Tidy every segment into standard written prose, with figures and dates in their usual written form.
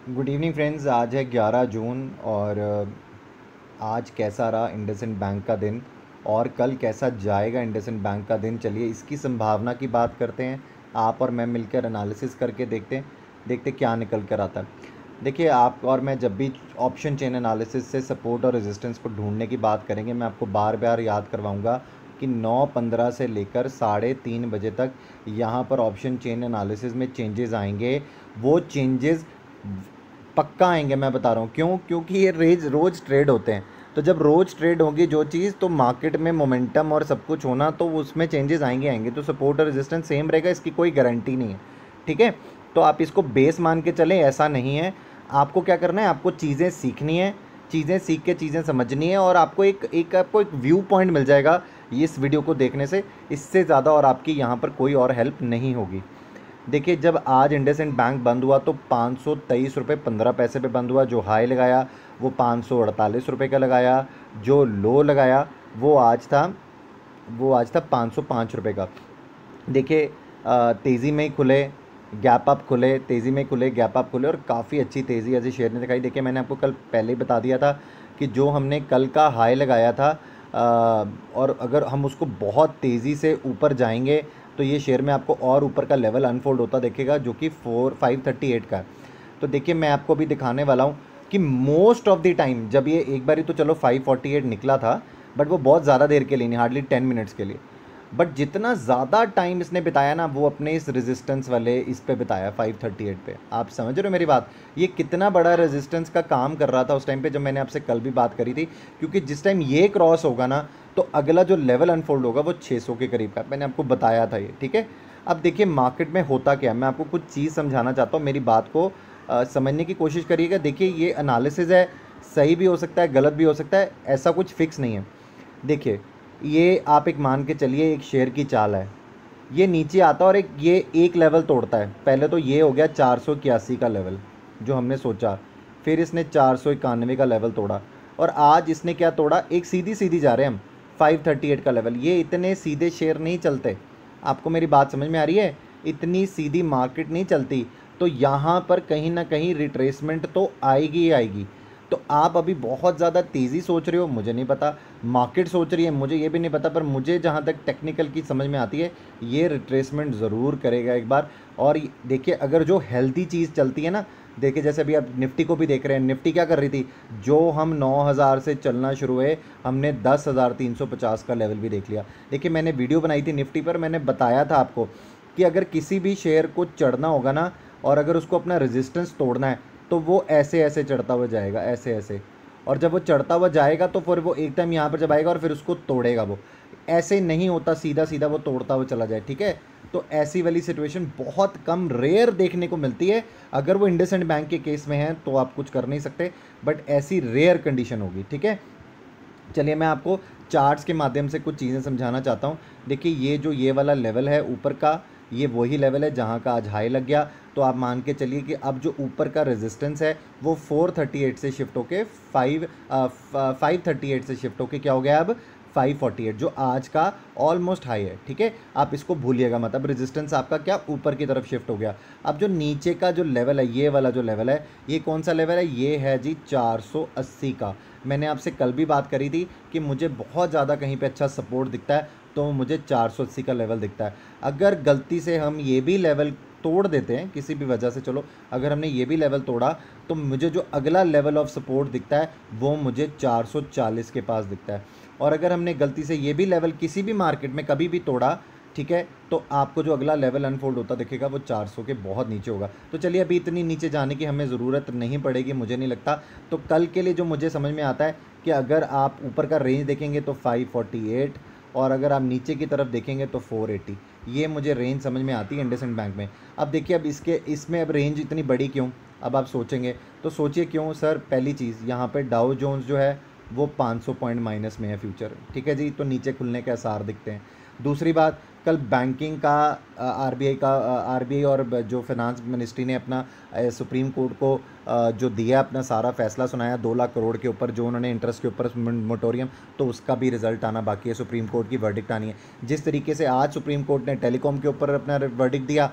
Good evening friends. आज है 11 जून और आज कैसा रहा इंडसइंड बैंक का दिन और कल कैसा जाएगा इंडसइंड बैंक का दिन, चलिए इसकी संभावना की बात करते हैं। आप और मैं मिलकर एनालिसिस करके देखते क्या निकल कर आता है। देखिए, आप और मैं जब भी ऑप्शन चेन एनालिसिस से सपोर्ट और रेजिस्टेंस को ढूंढने की बात करेंगे, मैं आपको बार बार याद करवाऊंगा कि 9:15 से लेकर 3:30 बजे तक यहाँ पर ऑप्शन चेन एनालिसिस में चेंजेस आएंगे। वो चेंजेस पक्का आएंगे, मैं बता रहा हूँ। क्यों? क्योंकि ये रोज़ ट्रेड होते हैं। तो जब रोज़ ट्रेड होगी जो चीज़, तो मार्केट में मोमेंटम और सब कुछ होना, तो उसमें चेंजेस आएंगे। तो सपोर्ट और रेजिस्टेंस सेम रहेगा, इसकी कोई गारंटी नहीं है। ठीक है, तो आप इसको बेस मान के चलें, ऐसा नहीं है। आपको क्या करना है, आपको चीज़ें सीखनी है, चीज़ें सीख के चीज़ें समझनी है, और आपको एक व्यू पॉइंट मिल जाएगा इस वीडियो को देखने से। इससे ज़्यादा और आपकी यहाँ पर कोई और हेल्प नहीं होगी। देखिए, जब आज इंडसइंड बैंक बंद हुआ तो 523 रुपये 15 पैसे पे बंद हुआ। जो हाई लगाया वो 548 रुपये का लगाया। जो लो लगाया वो आज था 505 रुपये का। देखिए, तेज़ी में ही खुले, गैप अप खुले, तेज़ी में खुले, गैप अप खुले, और काफ़ी अच्छी तेज़ी ऐसे शेयर ने दिखाई। देखिए, मैंने आपको कल पहले ही बता दिया था कि जो हमने कल का हाई लगाया था, और अगर हम उसको बहुत तेज़ी से ऊपर जाएंगे तो ये शेयर में आपको और ऊपर का लेवल अनफोल्ड होता दिखेगा, जो कि 538 का है। तो देखिए, मैं आपको अभी दिखाने वाला हूँ कि मोस्ट ऑफ द टाइम जब ये एक बारी तो चलो 548 निकला था, बट वो बहुत ज़्यादा देर के लिए नहीं, हार्डली 10 मिनट्स के लिए। बट जितना ज़्यादा टाइम इसने बिताया ना, वो अपने इस रेजिस्टेंस वाले इस पे बिताया, 538 पे। आप समझ रहे हो मेरी बात? ये कितना बड़ा रेजिस्टेंस का काम कर रहा था उस टाइम पे, जब मैंने आपसे कल भी बात करी थी। क्योंकि जिस टाइम ये क्रॉस होगा ना, तो अगला जो लेवल अनफोल्ड होगा वो 600 के करीब का, मैंने आपको बताया था ये। ठीक है, अब देखिए मार्केट में होता क्या है, मैं आपको कुछ चीज़ समझाना चाहता हूँ, मेरी बात को समझने की कोशिश करिएगा। देखिए, ये एनालिसिस है, सही भी हो सकता है, गलत भी हो सकता है, ऐसा कुछ फिक्स नहीं है। देखिए, ये आप एक मान के चलिए, एक शेयर की चाल है। ये नीचे आता है और ये एक लेवल तोड़ता है। पहले तो ये हो गया 481 का लेवल जो हमने सोचा, फिर इसने 491 का लेवल तोड़ा, और आज इसने क्या तोड़ा, एक सीधी सीधी जा रहे हैं हम, 538 का लेवल। ये इतने सीधे शेयर नहीं चलते, आपको मेरी बात समझ में आ रही है? इतनी सीधी मार्केट नहीं चलती। तो यहाँ पर कहीं ना कहीं रिट्रेसमेंट तो आएगी ही आएगी। तो आप अभी बहुत ज़्यादा तेज़ी सोच रहे हो, मुझे नहीं पता। मार्केट सोच रही है, मुझे ये भी नहीं पता। पर मुझे जहाँ तक टेक्निकल की समझ में आती है, ये रिट्रेसमेंट ज़रूर करेगा एक बार। और देखिए, अगर जो हेल्दी चीज़ चलती है ना, देखिए जैसे अभी आप निफ्टी को भी देख रहे हैं, निफ्टी क्या कर रही थी, जो हम 9,000 से चलना शुरू हुए, हमने 10,350 का लेवल भी देख लिया। देखिए, मैंने वीडियो बनाई थी निफ्टी पर, मैंने बताया था आपको कि अगर किसी भी शेयर को चढ़ना होगा ना, और अगर उसको अपना रेजिस्टेंस तोड़ना है, तो वो ऐसे ऐसे चढ़ता हुआ जाएगा, ऐसे ऐसे। और जब वो चढ़ता हुआ जाएगा तो फिर वो एकदम यहाँ पर जब आएगा और फिर उसको तोड़ेगा। वो ऐसे नहीं होता सीधा सीधा वो तोड़ता हुआ चला जाए। ठीक है, तो ऐसी वाली सिचुएशन बहुत कम, रेयर देखने को मिलती है। अगर वो इंडसइंड बैंक के केस में है तो आप कुछ कर नहीं सकते, बट ऐसी रेयर कंडीशन होगी। ठीक है, चलिए मैं आपको चार्ट्स के माध्यम से कुछ चीज़ें समझाना चाहता हूँ। देखिए, ये वाला लेवल है ऊपर का, ये वही लेवल है जहाँ का आज हाई लग गया। तो आप मान के चलिए कि अब जो ऊपर का रेजिस्टेंस है वो 438 से शिफ्ट होके 538 से शिफ्ट होके क्या हो गया अब 548, जो आज का ऑलमोस्ट हाई है। ठीक है, आप इसको भूलिएगा मत। अब रेजिस्टेंस आपका क्या ऊपर की तरफ शिफ्ट हो गया। अब जो नीचे का जो लेवल है, ये वाला जो लेवल है, ये कौन सा लेवल है? ये है जी 480 का। मैंने आपसे कल भी बात करी थी कि मुझे बहुत ज़्यादा कहीं पे अच्छा सपोर्ट दिखता है, तो मुझे 480 का लेवल दिखता है। अगर गलती से हम ये भी लेवल तोड़ देते हैं किसी भी वजह से, चलो अगर हमने ये भी लेवल तोड़ा, तो मुझे जो अगला लेवल ऑफ सपोर्ट दिखता है वो मुझे 440 के पास दिखता है। और अगर हमने गलती से ये भी लेवल किसी भी मार्केट में कभी भी तोड़ा, ठीक है, तो आपको जो अगला लेवल अनफोल्ड होता दिखेगा वो 400 के बहुत नीचे होगा। तो चलिए, अभी इतनी नीचे जाने की हमें ज़रूरत नहीं पड़ेगी, मुझे नहीं लगता। तो कल के लिए जो मुझे समझ में आता है कि अगर आप ऊपर का रेंज देखेंगे तो 548, और अगर आप नीचे की तरफ देखेंगे तो 480। ये मुझे रेंज समझ में आती है इंडसइंड बैंक में। अब देखिए, अब इसमें अब रेंज इतनी बड़ी क्यों? अब आप सोचेंगे तो सोचिए क्यों सर। पहली चीज़, यहाँ पे डाउ जोन्स जो है वो 500 पॉइंट माइनस में है फ्यूचर। ठीक है जी, तो नीचे खुलने के आसार दिखते हैं। दूसरी बात, कल बैंकिंग का आरबीआई और जो फाइनेंस मिनिस्ट्री ने अपना सुप्रीम कोर्ट को जो दिया अपना सारा फैसला सुनाया 2 लाख करोड़ के ऊपर जो उन्होंने इंटरेस्ट के ऊपर मोटोरियम, तो उसका भी रिजल्ट आना बाकी है, सुप्रीम कोर्ट की वर्डिक्ट आनी है। जिस तरीके से आज सुप्रीम कोर्ट ने टेलीकॉम के ऊपर अपना वर्डिक्ट दिया,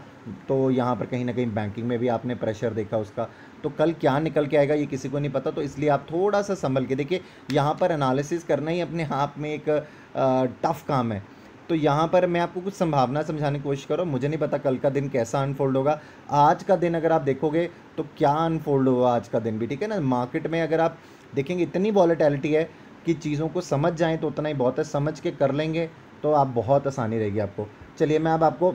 तो यहाँ पर कहीं ना कहीं बैंकिंग में भी आपने प्रेशर देखा उसका। तो कल क्या निकल के आएगा ये किसी को नहीं पता, तो इसलिए आप थोड़ा सा संभल के देखिए। यहाँ पर एनालिसिस करना ही अपने आप में एक टफ काम है। तो यहाँ पर मैं आपको कुछ संभावना समझाने की कोशिश करूँ, मुझे नहीं पता कल का दिन कैसा अनफोल्ड होगा। आज का दिन अगर आप देखोगे तो क्या अनफोल्ड होगा आज का दिन भी, ठीक है ना। मार्केट में अगर आप देखेंगे इतनी वॉलेटिलिटी है कि चीज़ों को समझ जाएँ तो उतना ही बहुत है, समझ के कर लेंगे तो आप बहुत आसानी रहेगी आपको। चलिए मैं अब आपको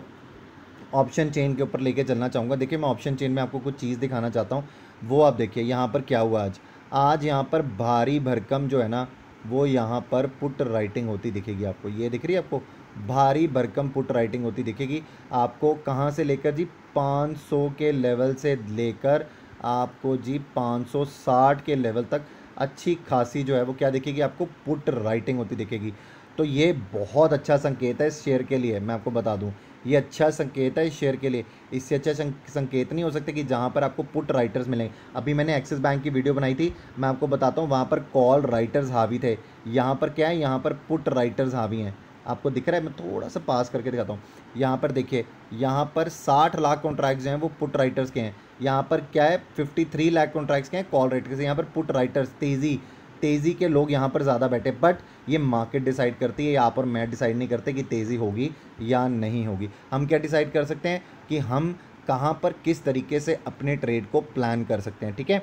ऑप्शन चेन के ऊपर लेके चलना चाहूँगा। देखिए मैं ऑप्शन चेन में आपको कुछ चीज़ दिखाना चाहता हूँ, वो आप देखिए यहाँ पर क्या हुआ आज यहाँ पर भारी भरकम जो है ना, वो यहाँ पर पुट राइटिंग होती दिखेगी आपको। ये दिख रही है आपको, भारी भरकम पुट राइटिंग होती दिखेगी आपको। कहाँ से लेकर जी 500 के लेवल से लेकर आपको जी 560 के लेवल तक अच्छी खासी जो है वो क्या दिखेगी आपको, पुट राइटिंग होती दिखेगी। तो ये बहुत अच्छा संकेत है इस शेयर के लिए, मैं आपको बता दूं ये अच्छा संकेत है इस शेयर के लिए। इससे अच्छा संकेत नहीं हो सकता कि जहां पर आपको पुट राइटर्स मिलें। अभी मैंने एक्सिस बैंक की वीडियो बनाई थी, मैं आपको बताता हूं वहां पर कॉल राइटर्स हावी थे, यहाँ पर क्या है, यहाँ पर पुट राइटर्स हावी हैं। आपको दिख रहा है, मैं थोड़ा सा पास करके दिखाता हूँ। यहाँ पर देखिए, यहाँ पर 60 लाख कॉन्ट्रैक्ट्स जो हैं वो पुट राइटर्स के हैं। यहाँ पर क्या है, 53 लाख कॉन्ट्रैक्ट्स के हैं कॉल राइटर्स। यहाँ पर पुट राइटर्स तेज़ी के लोग यहाँ पर ज़्यादा बैठे। बट ये मार्केट डिसाइड करती है, यहाँ पर मैं डिसाइड नहीं करते कि तेज़ी होगी या नहीं होगी। हम क्या डिसाइड कर सकते हैं कि हम कहाँ पर किस तरीके से अपने ट्रेड को प्लान कर सकते हैं, ठीक है।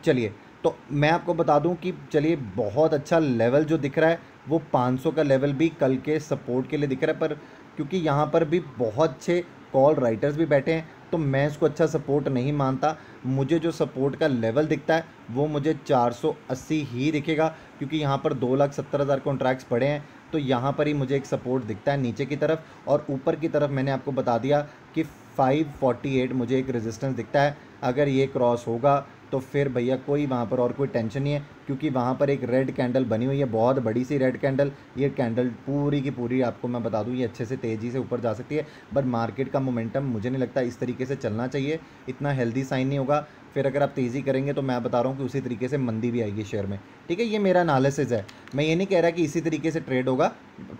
चलिए तो मैं आपको बता दूं कि चलिए बहुत अच्छा लेवल जो दिख रहा है वो 500 का लेवल भी कल के सपोर्ट के लिए दिख रहा है, पर क्योंकि यहाँ पर भी बहुत अच्छे कॉल राइटर्स भी बैठे हैं तो मैं इसको अच्छा सपोर्ट नहीं मानता। मुझे जो सपोर्ट का लेवल दिखता है वो मुझे 480 ही दिखेगा, क्योंकि यहाँ पर 2,70,000 कॉन्ट्रैक्ट्स पड़े हैं। तो यहाँ पर ही मुझे एक सपोर्ट दिखता है नीचे की तरफ, और ऊपर की तरफ मैंने आपको बता दिया कि 548 मुझे एक रेजिस्टेंस दिखता है। अगर ये क्रॉस होगा तो फिर भैया कोई वहाँ पर और कोई टेंशन नहीं है, क्योंकि वहाँ पर एक रेड कैंडल बनी हुई है, बहुत बड़ी सी रेड कैंडल। ये कैंडल पूरी की पूरी आपको मैं बता दूँ ये अच्छे से तेज़ी से ऊपर जा सकती है, बट मार्केट का मोमेंटम मुझे नहीं लगता इस तरीके से चलना चाहिए, इतना हेल्दी साइन नहीं होगा। फिर अगर आप तेज़ी करेंगे तो मैं बता रहा हूँ कि उसी तरीके से मंदी भी आएगी शेयर में, ठीक है। ये मेरा एनालिसिस है, मैं ये नहीं कह रहा कि इसी तरीके से ट्रेड होगा।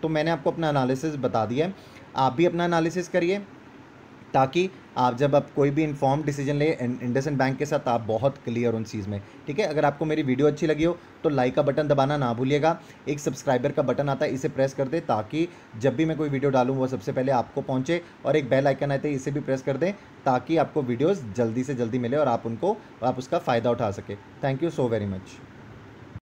तो मैंने आपको अपना एनालिसिस बता दिया है, आप भी अपना एनालिसिस करिए, ताकि आप जब आप कोई भी इन्फॉर्म डिसीजन ले इंडसइंड बैंक के साथ आप बहुत क्लियर उन चीज़ में, ठीक है। अगर आपको मेरी वीडियो अच्छी लगी हो तो लाइक का बटन दबाना ना भूलिएगा। एक सब्सक्राइबर का बटन आता है, इसे प्रेस कर दें ताकि जब भी मैं कोई वीडियो डालूँ वो सबसे पहले आपको पहुँचे, और एक बेल आइकन आता है इसे भी प्रेस कर दें ताकि आपको वीडियोज़ जल्दी से जल्दी मिले और आप उसका फ़ायदा उठा सके। Thank you so very much.